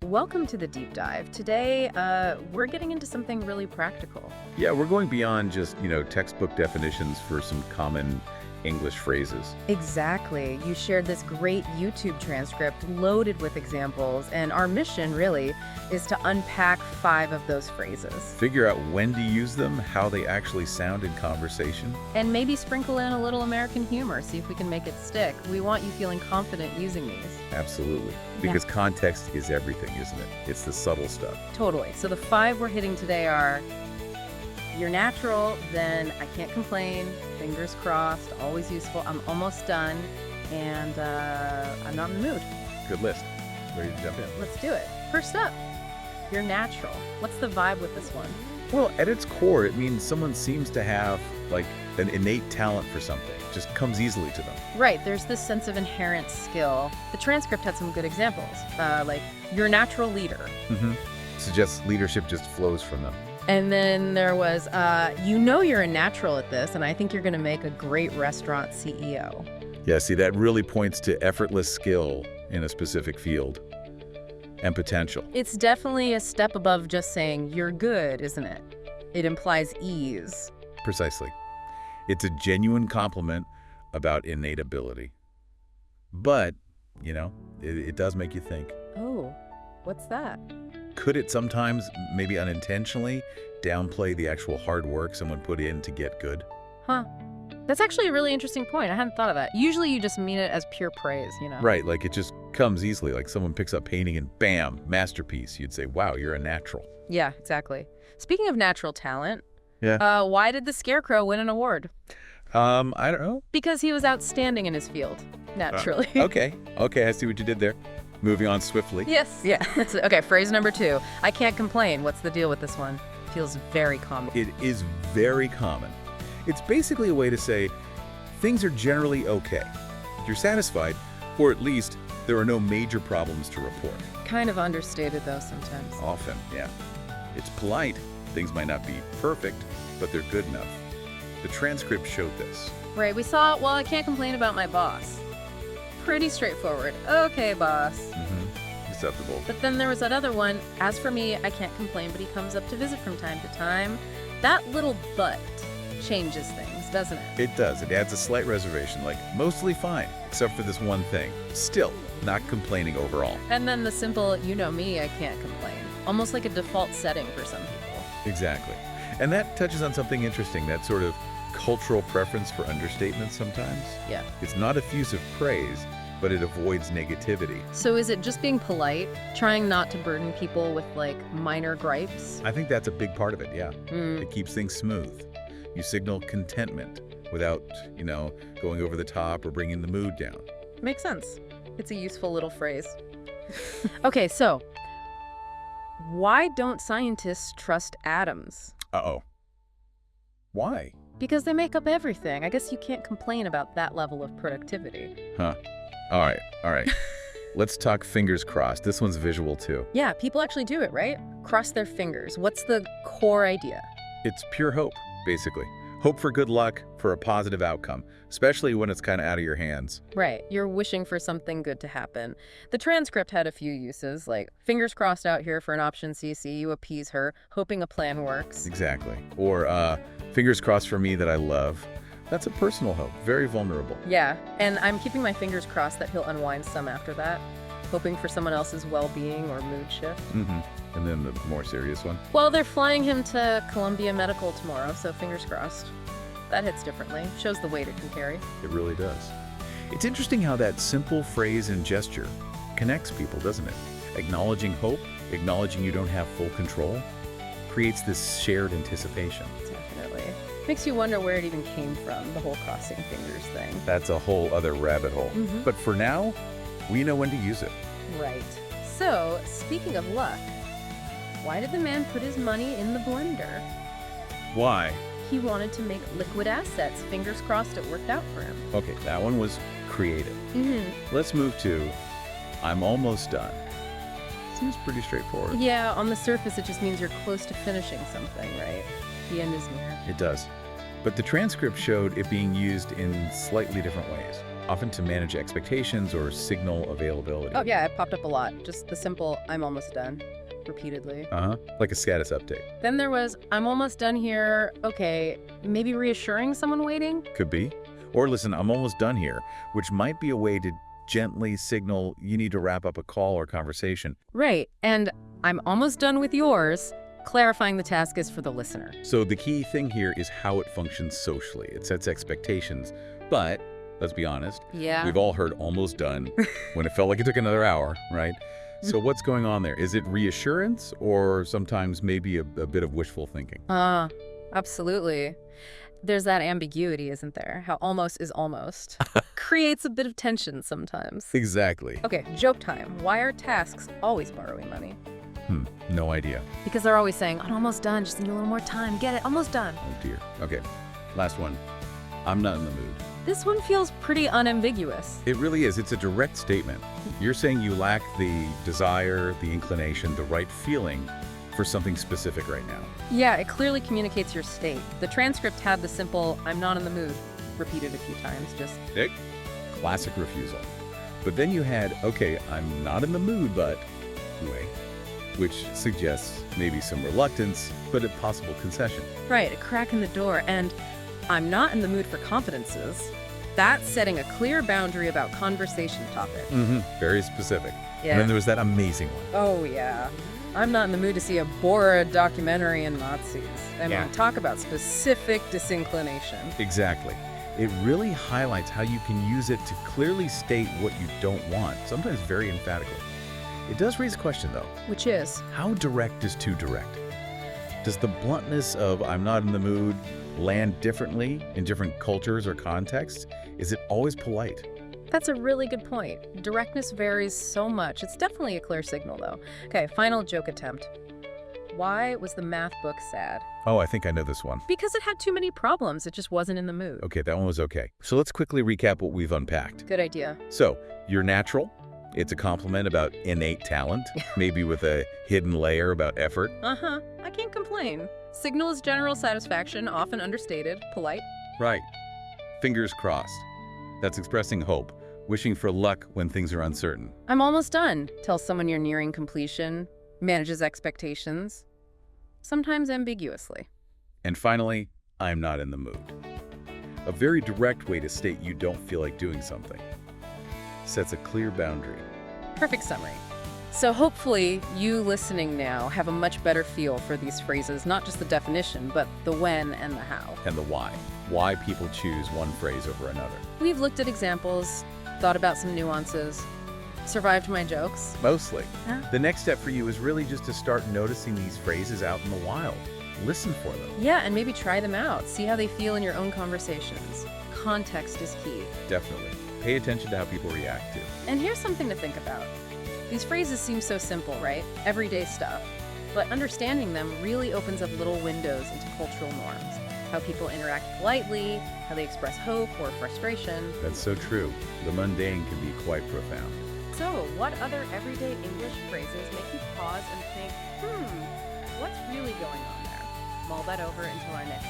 Welcome to the Deep Dive. Today, we're getting into something really practical. Yeah, we're going beyond just, textbook definitions for some common English phrases. Exactly. You shared this great YouTube transcript loaded with examples, and our mission, really, is to unpack 5 of those phrases. Figure out when to use them, how they actually sound in conversation. And maybe sprinkle in a little American humor, see if we can make it stick. We want you feeling confident using these. Absolutely. Because context is everything, isn't it? It's the subtle stuff. Totally. So the 5 we're hitting today are: you're natural, then I can't complain, fingers crossed, always useful, I'm almost done, and I'm not in the mood. Good list. Ready to jump in? Let's do it. First up, you're natural. What's the vibe with this one? Well, at its core, it means someone seems to have, an innate talent for something. Just comes easily to them. Right, there's this sense of inherent skill. The transcript had some good examples, like, you're a natural leader. Suggests leadership just flows from them. And then there was, you're a natural at this, and I think you're going to make a great restaurant CEO. Yeah, see, that really points to effortless skill in a specific field and potential. It's definitely a step above just saying you're good, isn't it? It implies ease. Precisely. It's a genuine compliment about innate ability. But, it does make you think. Oh, what's that? Could it sometimes, maybe unintentionally, downplay the actual hard work someone put in to get good? Huh. That's actually a really interesting point. I hadn't thought of that. Usually you just mean it as pure praise, Right, like it just comes easily. Like someone picks up painting and bam, masterpiece. You'd say, wow, you're a natural. Yeah, exactly. Speaking of natural talent, yeah. Why did the Scarecrow win an award? I don't know. Because he was outstanding in his field, naturally. Okay, I see what you did there. Moving on swiftly. Yes, yeah. Okay, phrase number 2. I can't complain. What's the deal with this one? Feels very common. It is very common. It's basically a way to say things are generally okay. You're satisfied, or at least there are no major problems to report. Kind of understated, though, sometimes. Often, yeah. It's polite. Things might not be perfect, but they're good enough. The transcript showed this. Right, we saw, I can't complain about my boss. Pretty straightforward. Okay, boss. Acceptable. But then there was that other one. As for me, I can't complain, but he comes up to visit from time to time. That little but changes things, doesn't it? It does. It adds a slight reservation, like mostly fine, except for this one thing. Still, not complaining overall. And then the simple, you know me, I can't complain. Almost like a default setting for some people. Exactly. And that touches on something interesting, that sort of cultural preference for understatements sometimes. Yeah. It's not effusive praise, but it avoids negativity. So is it just being polite, trying not to burden people with, minor gripes? I think that's a big part of it, yeah. It keeps things smooth. You signal contentment without, going over the top or bringing the mood down. Makes sense. It's a useful little phrase. Okay, so why don't scientists trust atoms? Uh-oh. Why? Because they make up everything. I guess you can't complain about that level of productivity. Huh. All right. Let's talk fingers crossed. This one's visual too. Yeah, people actually do it, right? Cross their fingers. What's the core idea? It's pure hope, basically. Hope for good luck, for a positive outcome, especially when it's kind of out of your hands. Right. You're wishing for something good to happen. The transcript had a few uses, like fingers crossed out here for an option CC, you appease her, hoping a plan works. Exactly. Or fingers crossed for me that I love. That's a personal hope. Very vulnerable. Yeah, and I'm keeping my fingers crossed that he'll unwind some after that, hoping for someone else's well-being or mood shift. And then the more serious one? Well, they're flying him to Columbia Medical tomorrow, so fingers crossed. That hits differently. Shows the weight it can carry. It really does. It's interesting how that simple phrase and gesture connects people, doesn't it? Acknowledging hope, acknowledging you don't have full control, creates this shared anticipation. Definitely. Makes you wonder where it even came from, the whole crossing fingers thing. That's a whole other rabbit hole. But for now, we know when to use it. Right. So, speaking of luck, why did the man put his money in the blender? Why? He wanted to make liquid assets. Fingers crossed it worked out for him. Okay, that one was creative. Let's move to I'm almost done. Seems pretty straightforward. Yeah, on the surface it just means you're close to finishing something, right? The end is near. It does. But the transcript showed it being used in slightly different ways. often to manage expectations or signal availability. Oh, yeah, it popped up a lot. Just the simple, I'm almost done, repeatedly. Like a status update. Then there was, I'm almost done here. Okay, maybe reassuring someone waiting? Could be. Or listen, I'm almost done here, which might be a way to gently signal you need to wrap up a call or conversation. Right, and I'm almost done with yours. Clarifying the task is for the listener. So the key thing here is how it functions socially. It sets expectations, but let's be honest, Yeah. we've all heard almost done when it felt like it took another hour, right? So what's going on there? Is it reassurance or sometimes maybe a bit of wishful thinking? Absolutely. There's that ambiguity, isn't there? How almost is almost. Creates a bit of tension sometimes. Exactly. Okay, joke time. Why are tasks always borrowing money? No idea. Because they're always saying, I'm almost done, just need a little more time. Get it, almost done. Oh dear. Okay, last one. I'm not in the mood. This one feels pretty unambiguous. It really is. It's a direct statement. You're saying you lack the desire, the inclination, the right feeling for something specific right now. Yeah, it clearly communicates your state. The transcript had the simple, I'm not in the mood, repeated a few times, just... Classic refusal. But then you had, okay, I'm not in the mood, but... Wait. Which suggests maybe some reluctance, but a possible concession. Right, a crack in the door, and I'm not in the mood for confidences. That's setting a clear boundary about conversation topic. Very specific. Yeah. And then there was that amazing one. Oh, yeah. I'm not in the mood to see a Bora documentary in Nazis. I mean, talk about specific disinclination. Exactly. It really highlights how you can use it to clearly state what you don't want, sometimes very emphatically. It does raise a question, though. Which is? How direct is too direct? Does the bluntness of I'm not in the mood land differently in different cultures or contexts? Is it always polite? That's a really good point. Directness varies so much. It's definitely a clear signal, though. Okay, final joke attempt. Why was the math book sad? Oh, I think I know this one. Because it had too many problems. It just wasn't in the mood. Okay, that one was okay. So let's quickly recap what we've unpacked. Good idea. So, you're natural. It's a compliment about innate talent, maybe with a hidden layer about effort. I can't complain. Signals general satisfaction, often understated, polite. Right. Fingers crossed. That's expressing hope, wishing for luck when things are uncertain. I'm almost done. Tell someone you're nearing completion. Manages expectations. Sometimes ambiguously. And finally, I'm not in the mood. A very direct way to state you don't feel like doing something. Sets a clear boundary. Perfect summary. So hopefully you listening now have a much better feel for these phrases, not just the definition, but the when and the how. And the why. Why people choose one phrase over another. We've looked at examples, thought about some nuances, survived my jokes. Mostly. Yeah. The next step for you is really just to start noticing these phrases out in the wild. Listen for them. Yeah, and maybe try them out. See how they feel in your own conversations. Context is key. Definitely. Pay attention to how people react to. And here's something to think about. These phrases seem so simple, right? Everyday stuff. But understanding them really opens up little windows into cultural norms. How people interact politely, how they express hope or frustration. That's so true. The mundane can be quite profound. So, what other everyday English phrases make you pause and think, what's really going on there? Mull that over until our next